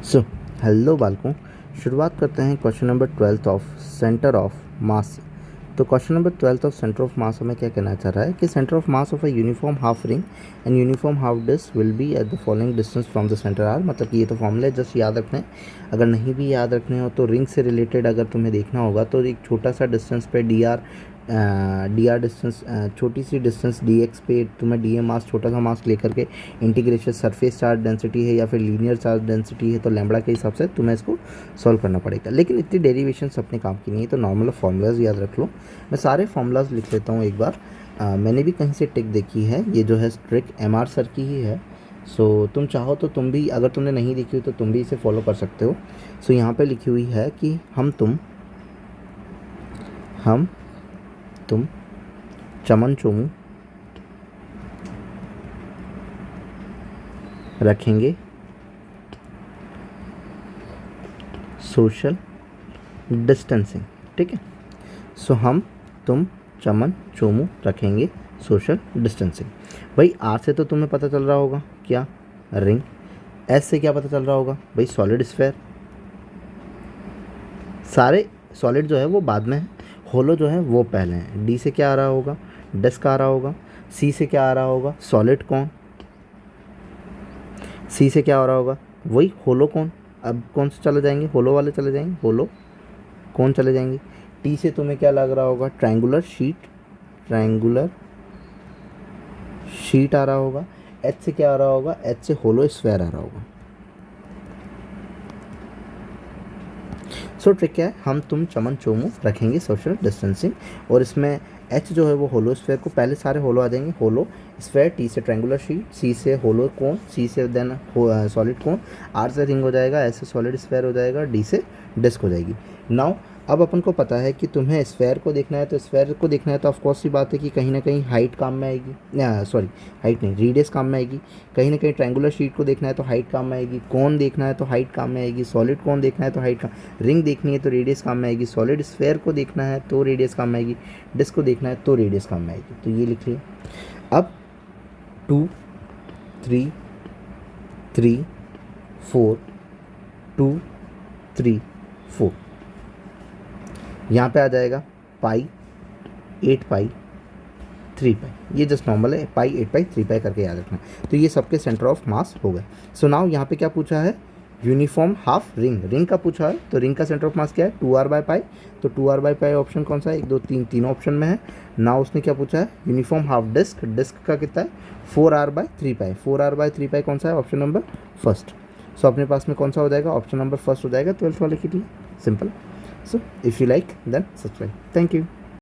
So hello बालकों, शुरुआत करते हैं question number 12 of centre of mass से। तो question number 12 of centre of mass हमें क्या कहना चाह रहा है कि centre of mass of a uniform half ring and uniform half disc will be at the following distance from the centre R. मतलब कि ये तो फॉर्मूला जस्ट याद रखना है। अगर नहीं भी याद रखने हो तो रिंग से रिलेटेड अगर तुम्हें देखना होगा तो एक छोटा सा डिस्टेंस पे डी आर डिस्टेंस, छोटी सी डिस्टेंस डी एक्स पे तुम्हें डी ए मास, छोटा सा मास लेकर के इंटीग्रेशन सरफेस चार्ज डेंसिटी है या फिर लीनियर चार्ज डेंसिटी है तो लैम्बडा के हिसाब से तुम्हें इसको सॉल्व करना पड़ेगा। लेकिन इतनी डेरिवेशंस अपने काम की नहीं है, तो नॉर्मल फार्मूलाज याद रख लो। मैं सारे फार्मूलाज लिख लेता हूँ एक बार। मैंने भी कहीं से ट्रिक देखी है, ये जो है ट्रिक एम आर सर की ही है। सो तुम चाहो तो तुम भी, अगर तुमने नहीं देखी हो तो तुम भी इसे फॉलो कर सकते हो। सो यहाँ पे लिखी हुई है कि हम तुम चमन चोमू रखेंगे सोशल डिस्टेंसिंग। ठीक है, सो हम तुम चमन चोमू रखेंगे सोशल डिस्टेंसिंग। भाई आर से तो तुम्हें पता चल रहा होगा क्या, रिंग। एस से क्या पता चल रहा होगा भाई, सॉलिड स्फेयर। सारे सॉलिड जो है वो बाद में है, होलो जो है वो पहले हैं। डी से क्या आ रहा होगा, डिस्क आ रहा होगा। सी से क्या आ रहा होगा, सॉलिड कौन। सी से क्या आ रहा होगा, वही होलो कौन। अब कौन से चले जाएंगे, होलो वाले चले जाएंगे, होलो कौन चले जाएंगे। टी से तुम्हें क्या लग रहा होगा, ट्रायंगुलर शीट आ रहा होगा। एच से क्या आ रहा होगा, एच से होलो स्फेयर आ रहा होगा। सो ट्रिक क्या है, हम तुम चमन चोमू रखेंगे सोशल डिस्टेंसिंग। और इसमें एच जो है वो होलो स्फेयर को, पहले सारे होलो आ जाएंगे, होलो स्फेयर। टी से ट्रायंगुलर शीट, सी से होलो कोन, सी से देन सॉलिड कोन, आर से रिंग हो जाएगा, एस से सॉलिड स्फेयर हो जाएगा, डी से डिस्क हो जाएगी। नाउ अब अपन को पता है कि तुम्हें स्फेयर को देखना है, तो स्फेयर को देखना है तो ऑफकोर्स सी बात है कि कहीं ना कहीं हाइट काम में आएगी, सॉरी हाइट नहीं, रेडियस काम में आएगी। कहीं ना कहीं ट्रायंगुलर शीट को देखना है तो हाइट काम में आएगी, कौन देखना है तो हाइट काम में आएगी, सॉलिड कौन देखना है तो हाइट काम, रिंग देखनी है तो रेडियस काम में आएगी, सॉलिड स्फेयर को देखना है तो रेडियस काम में आएगी, डिस्क को देखना है तो रेडियस काम में आएगी। तो ये लिख लिया। अब 2 3 3 4 2 3 4 यहाँ पे आ जाएगा पाई 8 पाई 3 पाई। ये जस्ट नॉर्मल है, पाई 8 पाई 3 पाई करके याद रखना। तो ये सबके सेंटर ऑफ मास हो गए। सो नाउ यहाँ पे क्या पूछा है, यूनिफॉर्म हाफ रिंग का पूछा है। तो रिंग का सेंटर ऑफ मास क्या है, 2r बाई पाई। तो 2r बाई पाई ऑप्शन कौन सा है, 1 2 3 तीनों ऑप्शन में है। नाउ उसने क्या पूछा है, यूनिफॉर्म हाफ डिस्क का कितना है, 4r by 3 pi. 4r by 3 पाई कौन सा है, ऑप्शन नंबर फर्स्ट। सो अपने पास में कौन सा हो जाएगा, ऑप्शन नंबर फर्स्ट हो जाएगा 12th वाले के लिए। Simple. So if you like, then subscribe. Thank you.